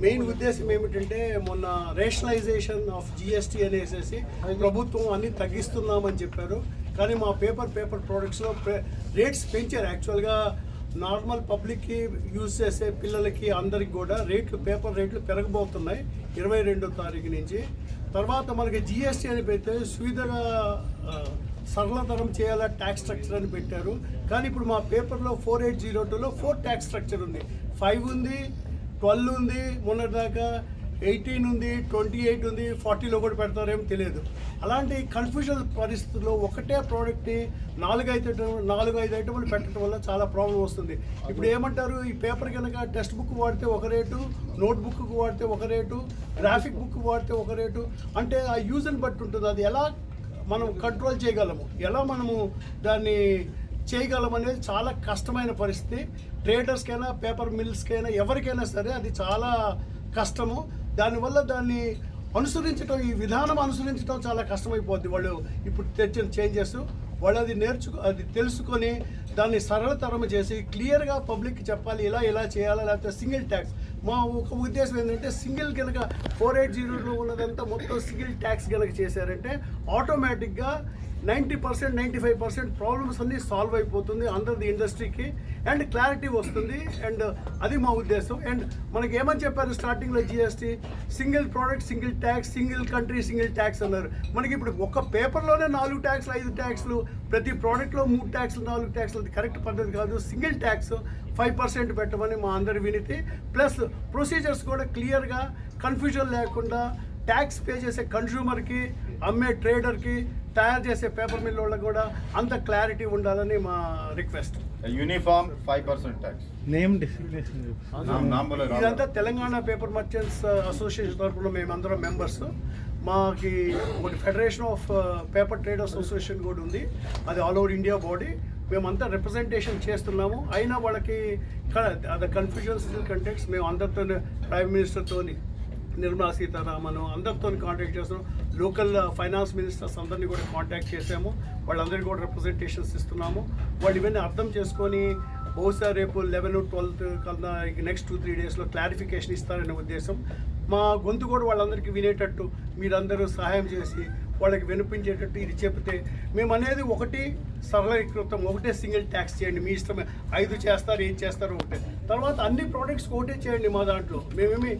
Main ఉద్దేశం ఏమిటంటే మొన్న రేషనలైజేషన్ ఆఫ్ జిఎస్టీ అనేసి ప్రభుత్వం అన్ని తగ్గిస్తున్నామని చెప్పారు. కానీ మా పేపర్ ప్రోడక్ట్స్లో రేట్స్ పెంచారు. యాక్చువల్గా నార్మల్ పబ్లిక్కి యూజ్ చేసే పిల్లలకి అందరికి కూడా పేపర్ రేట్లు పెరగబోతున్నాయి 22వ తారీఖు నుంచి. తర్వాత మనకి జిఎస్టీ అని పెడితే సువిధగా సరళతరం చేయాలా ట్యాక్స్ స్ట్రక్చర్ అని పెట్టారు. కానీ ఇప్పుడు మా పేపర్లో 4802లో 4 ట్యాక్స్ స్ట్రక్చర్ ఉంది, 5 ఉంది, 12 ఉంది, మొన్నటిదాకా 18 ఉంది, 28 ఉంది, 40లో కూడా పెడతారేమో తెలియదు. అలాంటి కన్ఫ్యూజన్ పరిస్థితుల్లో ఒకటే ప్రోడక్ట్ని 4-5 ఐటమ్లు పెట్టడం వల్ల చాలా ప్రాబ్లం వస్తుంది. ఇప్పుడు ఏమంటారు, ఈ పేపర్ కనుక టెక్స్ట్ బుక్ వాడితే ఒక రేటు, నోట్ బుక్ వాడితే ఒక రేటు, గ్రాఫిక్ బుక్ వాడితే ఒక రేటు, అంటే ఆ యూజ్ని బట్టి ఉంటుంది. అది ఎలా మనం కంట్రోల్ చేయగలము, ఎలా మనము దాన్ని చేయగలం అనేది చాలా కష్టమైన పరిస్థితి. ట్రేడర్స్కైనా పేపర్ మిల్స్కైనా ఎవరికైనా సరే అది చాలా కష్టము. దానివల్ల దాన్ని అనుసరించడం, ఈ విధానం అనుసరించడం చాలా కష్టమైపోద్ది. వాళ్ళు ఇప్పుడు తెచ్చిన చేంజెస్ వాళ్ళు అది తెలుసుకొని దాన్ని సరళతరం చేసి క్లియర్గా పబ్లిక్కి చెప్పాలి, ఇలా చేయాలా, లేకపోతే సింగిల్ ట్యాక్స్. మా ఒక ఉద్దేశం ఏంటంటే సింగిల్ కనుక 4802లో ఉన్నదంతా మొత్తం సింగిల్ ట్యాక్స్ కనుక చేశారంటే ఆటోమేటిక్గా 90% 95% ప్రాబ్లమ్స్ అన్నీ సాల్వ్ అయిపోతుంది అందరిది ఇండస్ట్రీకి, అండ్ క్లారిటీ వస్తుంది. అండ్ అది మా ఉద్దేశం. అండ్ మనకి ఏమని చెప్పారు స్టార్టింగ్లో, GST single product single tax, single country single tax అన్నారు. మనకి ఇప్పుడు ఒక పేపర్లోనే 4 ట్యాక్స్లు 5 ట్యాక్స్లు, ప్రతి ప్రోడక్ట్లో 3 ట్యాక్స్లు 4 ట్యాక్స్లు, అది కరెక్ట్ పద్ధతి కాదు. సింగిల్ ట్యాక్స్ 5% పెట్టమని మా అందరి వినతి. ప్లస్ ప్రొసీజర్స్ కూడా క్లియర్గా కన్ఫ్యూజన్ లేకుండా ట్యాక్స్ పే చేసే కన్జ్యూమర్కి, అమ్మే ట్రేడర్కి, తయారు చేసే పేపర్ మిల్ వాళ్ళకి కూడా అంత క్లారిటీ ఉండాలని మా request. Uniform 5% tax name designation ఇదంతా తెలంగాణ పేపర్ మర్చెంట్స్ అసోసియేషన్ తరఫున మేమందరం మెంబర్స్. మాకి ఒకటి federation of paper traders association కూడా ఉంది, అది ఆల్ ఓవర్ ఇండియా బాడీ. మేమంతా రిప్రజెంటేషన్ చేస్తున్నాము. అయినా వాళ్ళకి కన్ఫ్యూజన్ స్టిల్ కంటెక్స్. మేము అందరితో, ప్రైమ్ మినిస్టర్తో, నిర్మలా సీతారామన్ అందరితో కాంటాక్ట్ చేస్తున్నాం. లోకల్ ఫైనాన్స్ మినిస్టర్స్ అందరినీ కూడా కాంటాక్ట్ చేసాము. వాళ్ళందరికీ కూడా రిప్రజెంటేషన్స్ ఇస్తున్నాము. వాళ్ళు ఇవన్నీ అర్థం చేసుకొని బహుశా రేపు 11, 12 కన్నా నెక్స్ట్ 2-3 డేస్లో క్లారిఫికేషన్ ఇస్తారనే ఉద్దేశం. మా గొంతు కూడా వాళ్ళందరికీ వినేటట్టు మీరందరూ సహాయం చేసి వాళ్ళకి వినిపించేటట్టు ఇది చెప్తే, మేము అనేది ఒకటి సరళీకృతం, ఒకటే సింగిల్ ట్యాక్స్ చేయండి, మీ ఇష్టమే. 5 చేస్తారు, ఏం చేస్తారు ఒకటే. తర్వాత అన్ని ప్రోడక్ట్స్ ఒకటే చేయండి. మా దాంట్లో మేమేమి